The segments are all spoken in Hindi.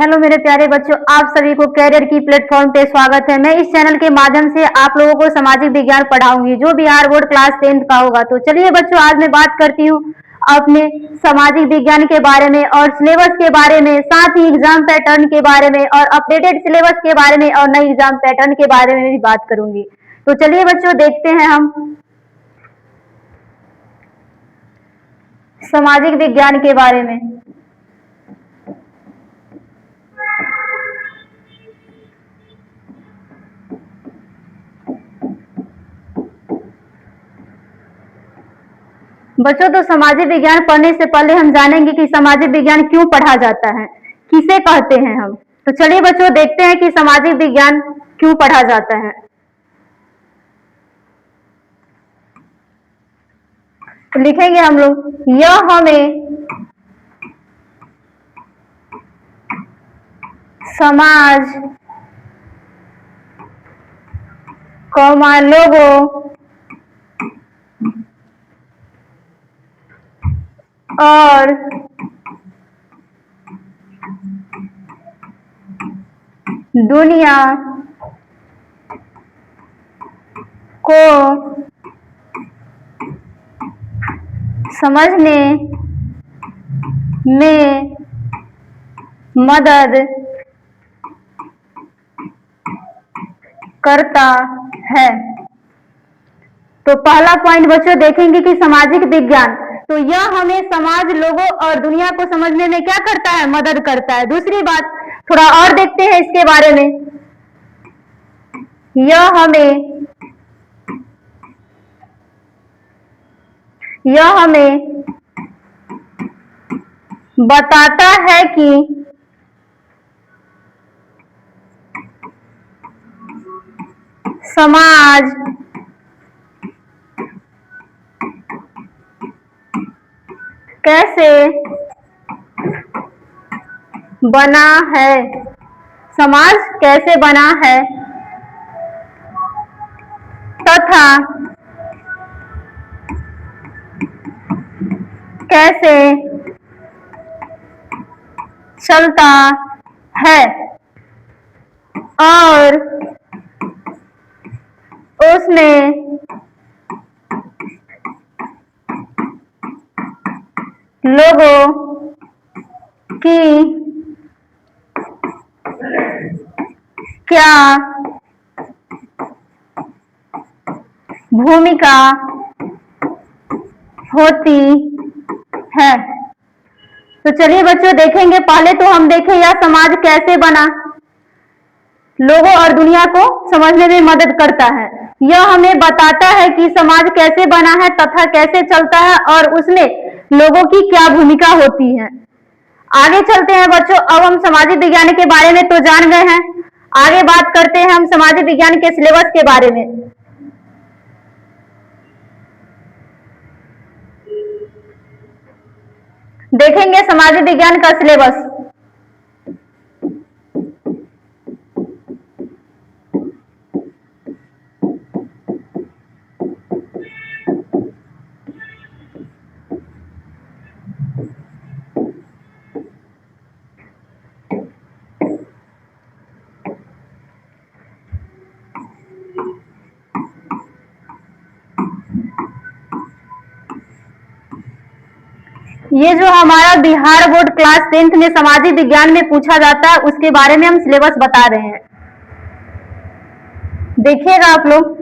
हेलो मेरे प्यारे बच्चों, आप सभी को कैरियर की प्लेटफॉर्म पे स्वागत है। मैं इस चैनल के माध्यम से आप लोगों को सामाजिक विज्ञान पढ़ाऊंगी जो बिहार बोर्ड क्लास 10th का होगा। तो चलिए बच्चों, आज मैं बात करती हूँ अपने सामाजिक विज्ञान के बारे में और सिलेबस के बारे में, साथ ही एग्जाम पैटर्न के बारे में और अपडेटेड सिलेबस के बारे में और नई एग्जाम पैटर्न के बारे में भी बात करूंगी। तो चलिए बच्चों, देखते हैं हम सामाजिक विज्ञान के बारे में। बच्चों, तो सामाजिक विज्ञान पढ़ने से पहले हम जानेंगे कि सामाजिक विज्ञान क्यों पढ़ा जाता है, किसे कहते हैं हम। तो चलिए बच्चों, देखते हैं कि सामाजिक विज्ञान क्यों पढ़ा जाता है। तो लिखेंगे हम लोग, यह हमें समाज, लोगों और दुनिया को समझने में मदद करता है। तो पहला पॉइंट बच्चों देखेंगे कि सामाजिक विज्ञान, तो यह हमें समाज, लोगों और दुनिया को समझने में क्या करता है, मदद करता है। दूसरी बात थोड़ा और देखते हैं इसके बारे में। यह हमें बताता है कि समाज कैसे बना है, समाज कैसे बना है तथा कैसे चलता है और उसमें लोगों की क्या भूमिका होती है। तो चलिए बच्चों देखेंगे, पहले तो हम देखें यह समाज कैसे बना, लोगों और दुनिया को समझने में मदद करता है। यह हमें बताता है कि समाज कैसे बना है तथा कैसे चलता है और उसमें लोगों की क्या भूमिका होती है। आगे चलते हैं बच्चों, अब हम सामाजिक विज्ञान के बारे में तो जान गए हैं, आगे बात करते हैं हम सामाजिक विज्ञान के सिलेबस के बारे में। देखेंगे सामाजिक विज्ञान का सिलेबस। ये जो हमारा बिहार बोर्ड क्लास 10th में सामाजिक विज्ञान में पूछा जाता है उसके बारे में हम सिलेबस बता रहे हैं। देखिएगा आप लोग,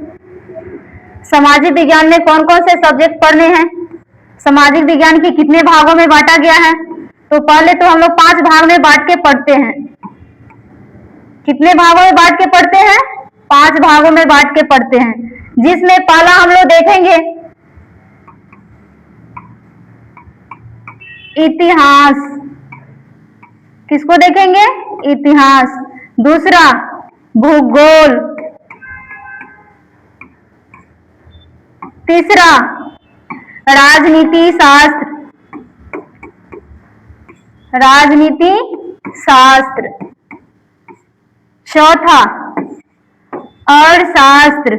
सामाजिक विज्ञान में कौन कौन से सब्जेक्ट पढ़ने हैं, सामाजिक विज्ञान के कितने भागों में बांटा गया है। तो पहले तो हम लोग 5 भाग में बांट के पढ़ते हैं। कितने भागों में बांट के पढ़ते हैं, 5 भागों में बांट के पढ़ते हैं, जिसमें पहला हम लोग देखेंगे इतिहास। किसको देखेंगे, इतिहास। दूसरा भूगोल। तीसरा राजनीति शास्त्र। चौथा अर्थशास्त्र।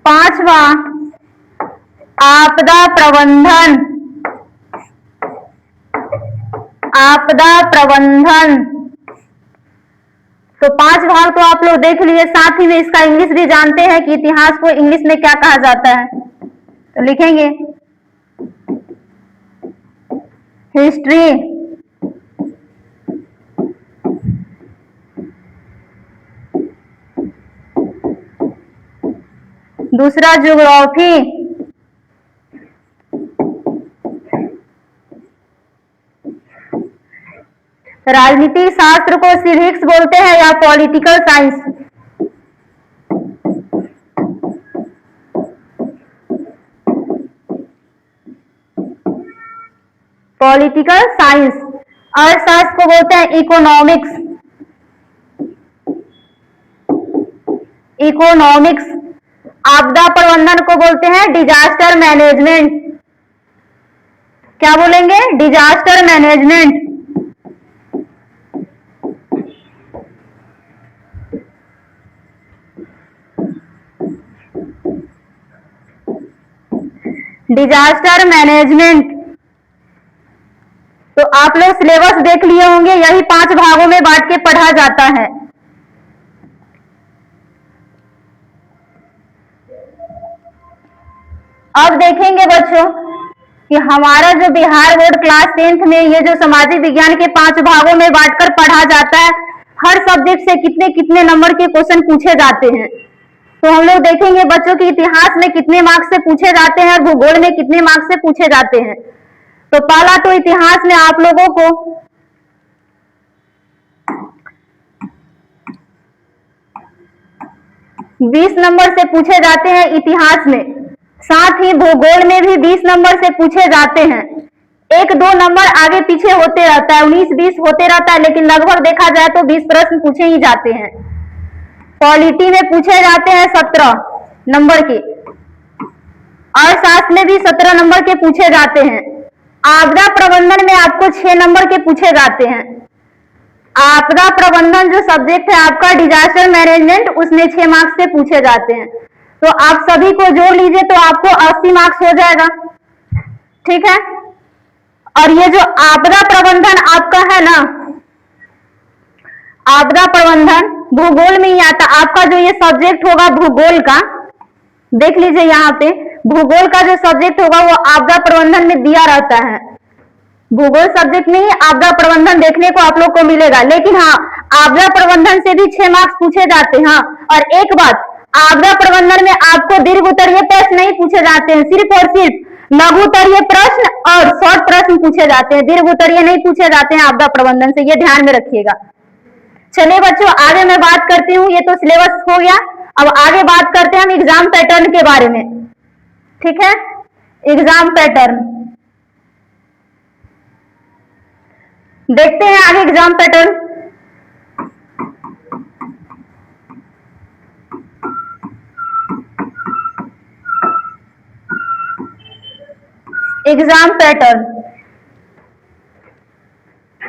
पांचवा आपदा प्रबंधन। आपदा प्रबंधन। तो 5 भाग तो आप लोग देख लिए, साथ ही में इसका इंग्लिश भी जानते हैं कि इतिहास को इंग्लिश में क्या कहा जाता है। तो लिखेंगे हिस्ट्री, दूसरा ज्योग्राफी, राजनीति शास्त्र को सिविक्स बोलते हैं या पॉलिटिकल साइंस। Political science. अर्थशास्त्र को बोलते हैं इकोनॉमिक्स। इकोनॉमिक्स। आपदा प्रबंधन को बोलते हैं डिजास्टर मैनेजमेंट। क्या बोलेंगे? Disaster management. Disaster management. तो आप लोग सिलेबस देख लिए होंगे, यही 5 भागों में बांट के पढ़ा जाता है। अब देखेंगे बच्चों कि हमारा जो बिहार बोर्ड क्लास 10th में ये जो सामाजिक विज्ञान के 5 भागों में बांटकर पढ़ा जाता है, हर सब्जेक्ट से कितने कितने नंबर के क्वेश्चन पूछे जाते हैं। तो हम लोग देखेंगे बच्चों की इतिहास में कितने मार्क्स से पूछे जाते हैं और भूगोल में कितने मार्क्स से पूछे जाते हैं। तो पहला तो इतिहास में आप लोगों को 20 नंबर से पूछे जाते हैं इतिहास में, साथ ही भूगोल में भी 20 नंबर से पूछे जाते हैं। 1-2 नंबर आगे पीछे होते रहता है, 19-20 होते रहता है, लेकिन लगभग देखा जाए तो 20 प्रश्न पूछे ही जाते हैं। पॉलिटी में पूछे जाते हैं 17 नंबर के, अर्थशास्त्र में भी 17 नंबर के पूछे जाते हैं। आपदा प्रबंधन में आपको 6 नंबर के पूछे जाते हैं। आपदा प्रबंधन जो सब्जेक्ट है आपका डिजास्टर मैनेजमेंट, उसमें 6 मार्क्स से पूछे जाते हैं। तो आप सभी को जोड़ लीजिए तो आपको 80 मार्क्स हो जाएगा। ठीक है। और ये जो आपदा प्रबंधन आपका है ना, आपदा प्रबंधन भूगोल में ही आता। आपका जो ये सब्जेक्ट होगा भूगोल का, देख लीजिए यहाँ पे भूगोल का जो सब्जेक्ट होगा वो आपदा प्रबंधन में दिया रहता है। भूगोल सब्जेक्ट में ही आपदा प्रबंधन देखने को आप लोग को मिलेगा। लेकिन हाँ, आपदा प्रबंधन से भी 6 मार्क्स पूछे जाते हैं। और एक बात, आपदा प्रबंधन में आपको दीर्घ उत्तरीय प्रश्न नहीं पूछे जाते हैं, सिर्फ और सिर्फ लघु उत्तरीय प्रश्न और शॉर्ट प्रश्न पूछे जाते हैं। दीर्घ उत्तरीय नहीं पूछे जाते हैं आपदा प्रबंधन से, ये ध्यान में रखिएगा। चलिए बच्चों आगे मैं बात करती हूँ। ये तो सिलेबस हो गया, अब आगे बात करते हैं हम एग्जाम पैटर्न के बारे में। ठीक है। एग्जाम पैटर्न देखते हैं आगे। एग्जाम पैटर्न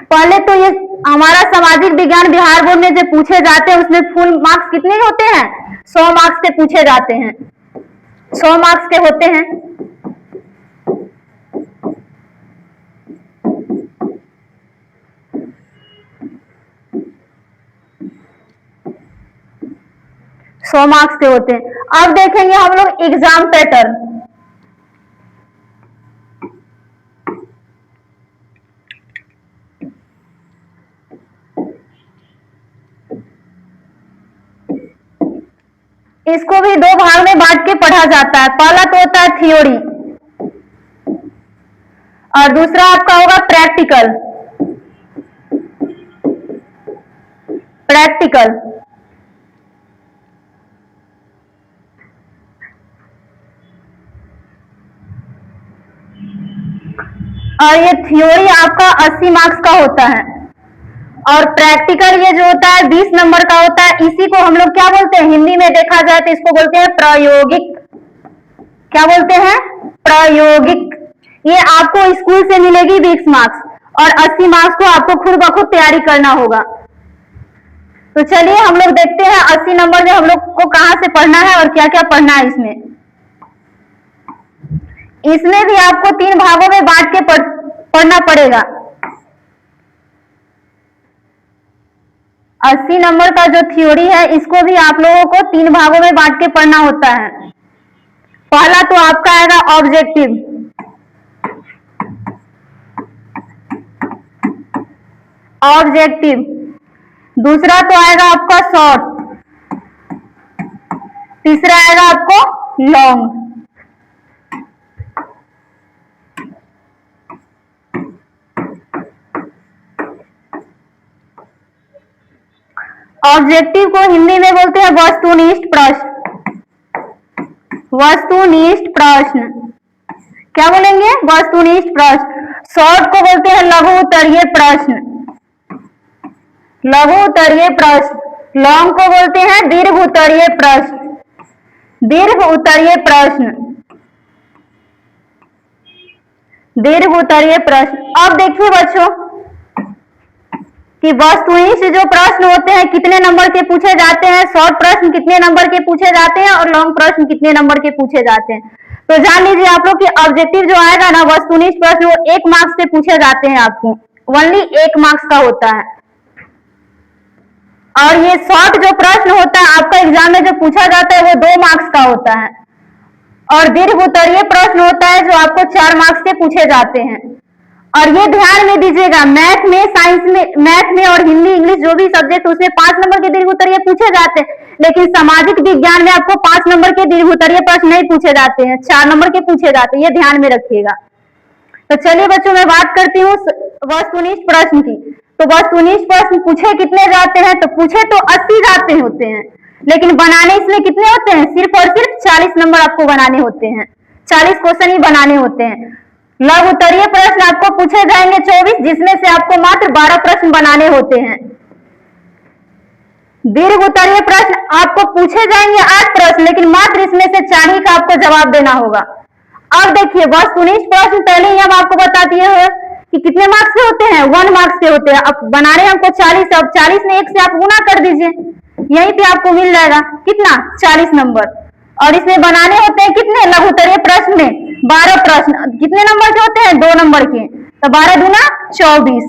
पहले तो ये हमारा सामाजिक विज्ञान बिहार बोर्ड में जो पूछे जाते हैं उसमें फुल मार्क्स कितने होते हैं? 100 मार्क्स के पूछे जाते हैं। 100 मार्क्स के होते हैं। मार्क्स के होते हैं। अब देखेंगे हम लोग एग्जाम पैटर्न। इसको भी 2 भाग में बांट के पढ़ा जाता है। पहला तो होता है थ्योरी और दूसरा आपका होगा प्रैक्टिकल। और ये थ्योरी आपका 80 मार्क्स का होता है और प्रैक्टिकल ये जो होता है 20 नंबर का होता है। इसी को हम लोग क्या बोलते हैं? हिंदी में देखा जाए तो इसको बोलते हैं प्रायोगिक। क्या बोलते हैं? प्रायोगिक। ये आपको स्कूल से मिलेगी 20 मार्क्स और 80 मार्क्स को आपको खुद ब खुद तैयारी करना होगा। तो चलिए हम लोग देखते हैं 80 नंबर में हम लोग को कहां से पढ़ना है और क्या क्या पढ़ना है। इसमें भी आपको 3 भागों में बांट के पढ़ना पड़ेगा। 80 नंबर का जो थ्योरी है इसको भी आप लोगों को 3 भागों में बांट के पढ़ना होता है। पहला तो आपका आएगा ऑब्जेक्टिव, दूसरा तो आएगा आपका शॉर्ट, तीसरा आएगा आपको लॉन्ग। ऑब्जेक्टिव को हिंदी में बोलते हैं वस्तुनिष्ठ प्रश्न। वस्तुनिष्ठ प्रश्न क्या बोलेंगे? वस्तुनिष्ठ प्रश्न। शॉर्ट को बोलते हैं लघु उत्तरीय प्रश्न, लघु उत्तरीय प्रश्न। लॉन्ग को बोलते हैं दीर्घ उत्तरीय प्रश्न, दीर्घ उत्तरीय प्रश्न, दीर्घ उत्तरीय प्रश्न। अब देखिए बच्चों कि वस्तुनिष्ठ जो प्रश्न होते हैं कितने नंबर के पूछे जाते हैं, शॉर्ट प्रश्न कितने नंबर के पूछे जाते हैं और लॉन्ग प्रश्न कितने नंबर के पूछे जाते हैं। तो जान लीजिए आप लोग कि ऑब्जेक्टिव जो आएगा ना वस्तुनिष्ठ प्रश्न वो 1 मार्क्स से पूछे जाते हैं, आपको ओनली 1 मार्क्स का होता है। और ये शॉर्ट जो प्रश्न होता है आपका एग्जाम में जो पूछा जाता है वो 2 मार्क्स का होता है। और दीर्घ उत्तरीय प्रश्न होता है जो आपको 4 मार्क्स के पूछे जाते हैं। और ये ध्यान में दीजिएगा मैथ में, साइंस में, मैथ में और हिंदी इंग्लिश जो भी सब्जेक्ट उसमें 5 नंबर के दीर्घ उत्तरीय पूछे जाते हैं, लेकिन सामाजिक विज्ञान में आपको 5 नंबर के दीर्घ उत्तरीय प्रश्न नहीं पूछे जाते हैं, 4 नंबर के पूछे जाते हैं, ये ध्यान में रखिएगा। तो चलिए बच्चों मैं बात करती हूँ वस्तुनिष्ठ प्रश्न की। तो वस्तुनिष्ठ प्रश्न पूछे कितने जाते हैं? तो पूछे तो 80 जाते होते हैं, लेकिन बनाने इसमें कितने होते हैं? सिर्फ और सिर्फ 40 नंबर आपको बनाने होते हैं, 40 क्वेश्चन ही बनाने होते हैं। लघु उत्तरीय प्रश्न आपको पूछे जाएंगे 24, जिसमें से आपको मात्र 12 प्रश्न बनाने होते हैं। दीर्घ उत्तरीय प्रश्न आपको पूछे जाएंगे 8 प्रश्न, लेकिन मात्र इसमें से 4 ही का आपको जवाब देना होगा। अब देखिए वस्तुनिष्ठ प्रश्न पहले ही हम आपको बता दिए हैं कि कितने मार्क्स के होते हैं, 1 मार्क्स के होते हैं। अब बनाने हमको 40, अब 40 में 1 से आप गुना कर दीजिए, यहीं पे आपको मिल जाएगा कितना? 40 नंबर। और इसमें बनाने होते हैं कितने? लघु उत्तरीय प्रश्न में 12 प्रश्न। कितने नंबर के होते हैं? 2 नंबर के। तो 12 दूना 24।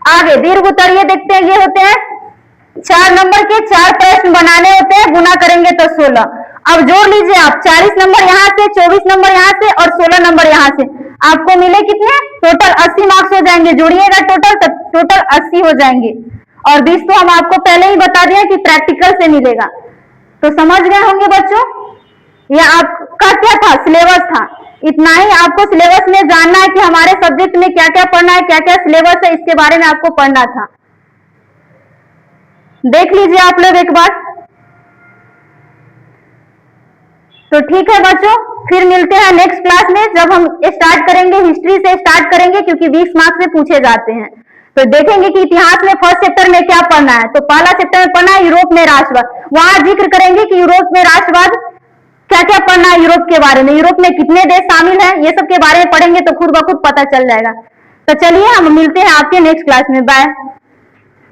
आगे दीर्घ उत्तरीय देखते हैं, ये होते हैं 4 नंबर के 4 प्रश्न बनाने होते हैं, गुना करेंगे तो 16। अब जोड़ लीजिए आप 40 नंबर यहाँ से, 24 नंबर यहाँ से और 16 नंबर यहाँ से, आपको मिले कितने? टोटल 80 मार्क्स हो जाएंगे। जोड़िएगा टोटल तो टोटल 80 हो जाएंगे। और 20 तो हम आपको पहले ही बता दिया कि प्रैक्टिकल से मिलेगा। तो समझ गए होंगे बच्चों, यह आपका क्या था? सिलेबस था। इतना ही आपको सिलेबस में जानना है कि हमारे सब्जेक्ट में क्या क्या पढ़ना है, क्या क्या सिलेबस है, इसके बारे में आपको पढ़ना था। देख लीजिए आप लोग एक बार। तो ठीक है बच्चों, फिर मिलते हैं नेक्स्ट क्लास में, जब हम स्टार्ट करेंगे हिस्ट्री से स्टार्ट करेंगे, क्योंकि 20 मार्क्स से पूछे जाते हैं। तो देखेंगे कि इतिहास में फर्स्ट चैप्टर में क्या पढ़ना है। तो पहला चैप्टर में पढ़ना है यूरोप में राष्ट्रवाद, वहां जिक्र करेंगे कि यूरोप में राष्ट्रवाद क्या क्या पढ़ना है, यूरोप के बारे में, यूरोप में कितने देश शामिल हैं, ये सब के बारे में पढ़ेंगे तो खुद ब खुद पता चल जाएगा। तो चलिए हम मिलते हैं आपके नेक्स्ट क्लास में। बाय।